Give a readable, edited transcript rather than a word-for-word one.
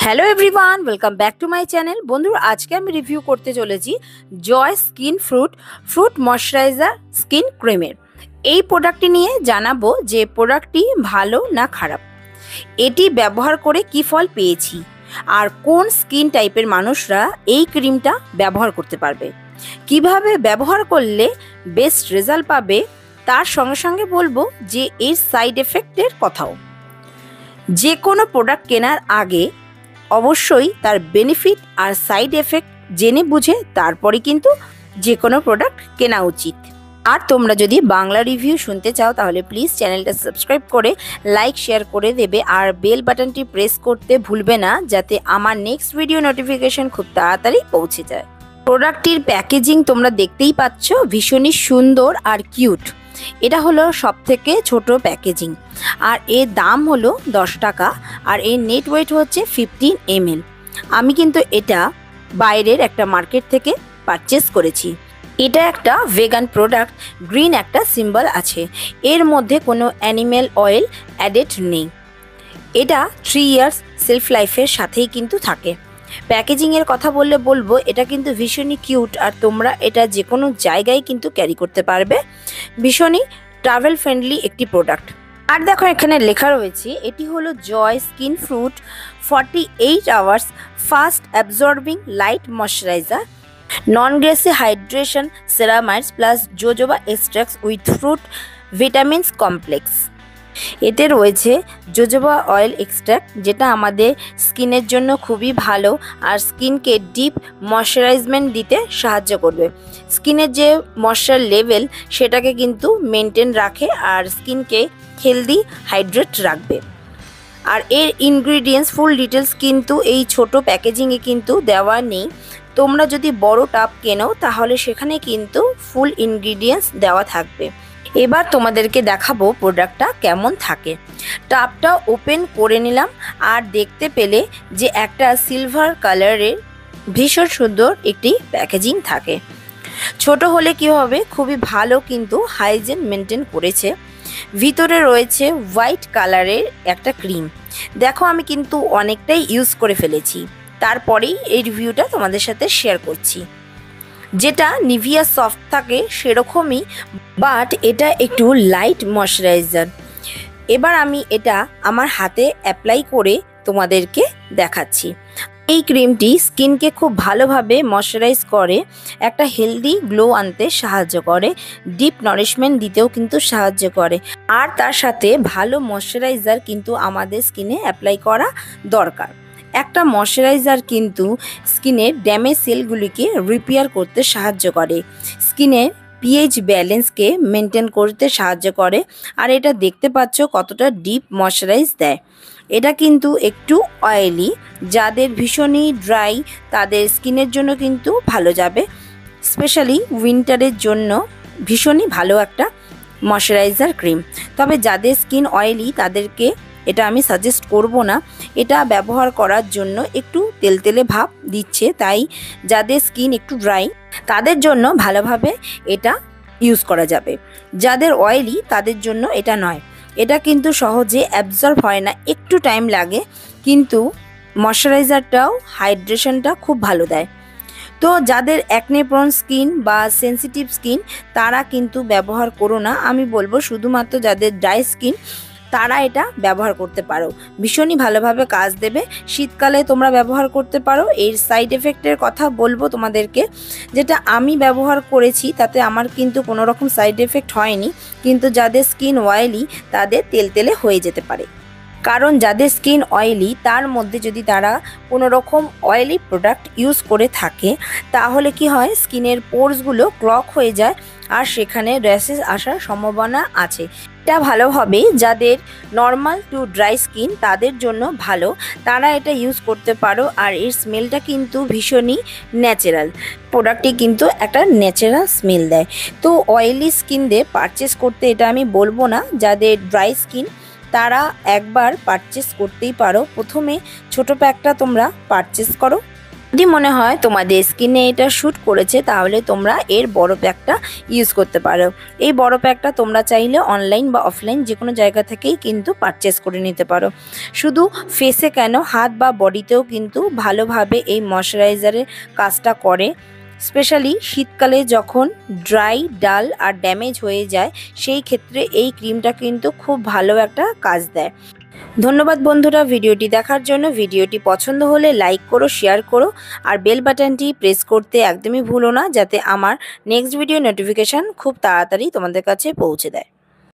Hello everyone, welcome back to my channel. বন্ধুরা, আজকে আমি রিভিউ করতে চলেছি জয় স্কিন ফ্রুট ময়শ্চারাইজার স্কিন ক্রিমের এই প্রোডাক্টটি নিয়ে জানাবো যে প্রোডাক্টটি ভালো না খারাপ, এটি ব্যবহার করে কি ফল পেয়েছি, আর কোন স্কিন টাইপের মানুষরা এই ক্রিমটা ব্যবহার করতে পারবে, কিভাবে ব্যবহার করলে বেস্ট রেজাল্ট পাবে, তার সঙ্গে সঙ্গে বলবো যে এর সাইড এফেক্টের কথাও। যে কোনো প্রোডাক্ট কেনার আগে অবশ্যই তার বেনিফিট আর সাইড এফেক্ট জেনে বুঝে তারপরে কিন্তু যে কোনো প্রোডাক্ট কেনা উচিত। আর তোমরা যদি বাংলা রিভিউ শুনতে চাও তাহলে প্লিজ চ্যানেলটা সাবস্ক্রাইব করে লাইক শেয়ার করে দেবে, আর বেল বাটনটি প্রেস করতে ভুলবে না যাতে আমার নেক্সট ভিডিও নোটিফিকেশন খুব তাড়াতাড়ি পৌঁছে যায়। প্রোডাক্টটির প্যাকেজিং তোমরা দেখতেই পাচ্ছ, ভীষণই সুন্দর আর কিউট। এটা হলো সবথেকে ছোট প্যাকেজিং, আর এর দাম হলো 10 টাকা, আর এর নেট ওয়েট হচ্ছে 15 ml। আমি কিন্তু এটা বাইরের একটা মার্কেট থেকে পারচেস করেছি। এটা একটা ভেগান প্রোডাক্ট, গ্রিন একটা সিম্বল আছে, এর মধ্যে কোনো অ্যানিমেল অয়েল অ্যাডেড নেই। এটা 3 ইয়ার্স সেলফ লাইফের সাথেই কিন্তু থাকে। প্যাকেজিংয়ের কথা বলবো এটা কিন্তু ভীষণই কিউট, আর তোমরা এটা যে কোনো জায়গায় কিন্তু ক্যারি করতে পারবে। ভীষণই ট্রাভেল ফ্রেন্ডলি একটি প্রোডাক্ট। আর দেখো এখানে লেখা রয়েছে এটি হলো Joy skin fruit 48 hours fast absorbing light moisturizer, non greasy hydration ceramides plus jojoba extracts with fruit vitamins complex. এতে রয়েছে জোজোবা অয়েল এক্সট্রাক্ট, যেটা আমাদের স্কিনের জন্য খুবই ভালো আর স্কিনকে ডিপ ময়শ্চারাইজমেন্ট দিতে সাহায্য করবে। স্কিনের যে ময়শ্চার লেভেল সেটাকে কিন্তু মেনটেন রাখে আর স্কিনকে হেলদি হাইড্রেট রাখবে। আর এর ইনগ্রিডিয়েন্টস ফুল ডিটেলস কিন্তু এই ছোট প্যাকেজিংয়ে কিন্তু দেওয়া নেই। তোমরা যদি বড় টাব কেনো তাহলে সেখানে কিন্তু ফুল ইনগ্রিডিয়েন্টস দেওয়া থাকবে। এবার তোমাদেরকে দেখাবো প্রোডাক্টটা কেমন থাকে। টাবটা ওপেন করে নিলাম আর দেখতে পেলে যে একটা সিলভার কালারের ভীষণ সুন্দর একটি প্যাকেজিং থাকে। ছোট হলে কি হবে, খুবই ভালো কিন্তু হাইজিন মেনটেন করেছে। ভিতরে রয়েছে হোয়াইট কালারের একটা ক্রিম। দেখো আমি কিন্তু অনেকটাই ইউজ করে ফেলেছি, তারপরেই এই রিভিউটা তোমাদের সাথে শেয়ার করছি। যেটা নিভিয়া সফট থাকে সেরকমই, বাট এটা একটু লাইট ময়শ্চারাইজার। এবার আমি এটা আমার হাতে অ্যাপ্লাই করে তোমাদেরকে দেখাচ্ছি। এই ক্রিমটি স্কিনকে খুব ভালোভাবে ময়শ্চারাইজ করে, একটা হেলদি গ্লো আনতে সাহায্য করে, ডিপ নারিশমেন্ট দিতেও কিন্তু সাহায্য করে। আর তার সাথে ভালো ময়শ্চারাইজার কিন্তু আমাদের স্কিনে অ্যাপ্লাই করা দরকার। একটা ময়শ্চারাইজার কিন্তু স্কিনের ড্যামেজ সেলগুলিকে রিপেয়ার করতে সাহায্য করে, স্কিনের পিএইচ ব্যালেন্সকে মেনটেন করতে সাহায্য করে। আর এটা দেখতে পাচ্ছ কতটা ডিপ ময়শ্চারাইজ দেয়। এটা কিন্তু একটু অয়েলি, যাদের ভীষণই ড্রাই তাদের স্কিনের জন্য কিন্তু ভালো যাবে। স্পেশালি উইন্টারের জন্য ভীষণই ভালো একটা ময়শ্চারাইজার ক্রিম। তবে যাদের স্কিন অয়েলি তাদেরকে এটা আমি সাজেস্ট করব না। এটা ব্যবহার করার জন্য একটু তেলতেলে ভাব দিচ্ছে, তাই যাদের স্কিন একটু ড্রাই তাদের জন্য ভালোভাবে এটা ইউজ করা যাবে। যাদের অয়েলি তাদের জন্য এটা নয়। এটা কিন্তু সহজে অ্যাবজর্ব হয় না, একটু টাইম লাগে, কিন্তু ময়শ্চারাইজারটাও হাইড্রেশনটা খুব ভালো দেয়। তো যাদের অ্যাকনে প্রোন স্কিন বা সেনসিটিভ স্কিন তারা কিন্তু ব্যবহার করো না। আমি বলবো শুধুমাত্র যাদের ড্রাই স্কিন তারা এটা ব্যবহার করতে পারো, ভীষণই ভালোভাবে কাজ দেবে। শীতকালে তোমরা ব্যবহার করতে পারো। এর সাইড এফেক্টের কথা বলবো তোমাদেরকে, যেটা আমি ব্যবহার করেছি তাতে আমার কিন্তু কোনো রকম সাইড এফেক্ট হয়নি, কিন্তু যাদের স্কিন অয়েলি তাদের তেলতেলে হয়ে যেতে পারে। কারণ যাদের স্কিন অয়েলি তার মধ্যে যদি তারা কোনো রকম অয়েলি প্রোডাক্ট ইউজ করে থাকে তাহলে কি হয়, স্কিনের পোরসগুলো ক্লগ হয়ে যায় আর সেখানে র্যাশেস আসার সম্ভাবনা আছে। এটা ভালো হবে যাদের নর্মাল টু ড্রাই স্কিন তাদের জন্য ভালো, তারা এটা ইউজ করতে পারো। আর এর স্মেলটা কিন্তু ভীষণই ন্যাচারাল, প্রোডাক্টটি কিন্তু একটা ন্যাচারাল স্মেল দেয়। তো অয়েলি স্কিনদের পারচেস করতে এটা আমি বলবো না। যাদের ড্রাই স্কিন তারা একবার পারচেস করতেই পারো। প্রথমে ছোট প্যাকটা তোমরা পারচেস করো, যদি মনে হয় তোমাদের স্কিনে এটা শ্যুট করেছে তাহলে তোমরা এর বড় প্যাকটা ইউজ করতে পারো। এই বড় প্যাকটা তোমরা চাইলে অনলাইন বা অফলাইন যে কোনো জায়গা থেকেই কিন্তু পারচেস করে নিতে পারো। শুধু ফেসে কেন, হাত বা বডিতেও কিন্তু ভালোভাবে এই ময়শ্চারাইজারের কাজটা করে। স্পেশালি শীতকালে যখন ড্রাই, ডাল আর ড্যামেজ হয়ে যায় সেই ক্ষেত্রে এই ক্রিমটা কিন্তু খুব ভালো একটা কাজ দেয়। ধন্যবাদ বন্ধুরা ভিডিওটি দেখার জন্য। ভিডিওটি পছন্দ হলে লাইক করো, শেয়ার করো আর বেল বাটনটি প্রেস করতে একদমই ভুলো না, যাতে আমার নেক্সট ভিডিও নোটিফিকেশান খুব তাড়াতাড়ি তোমাদের কাছে পৌঁছে দেয়।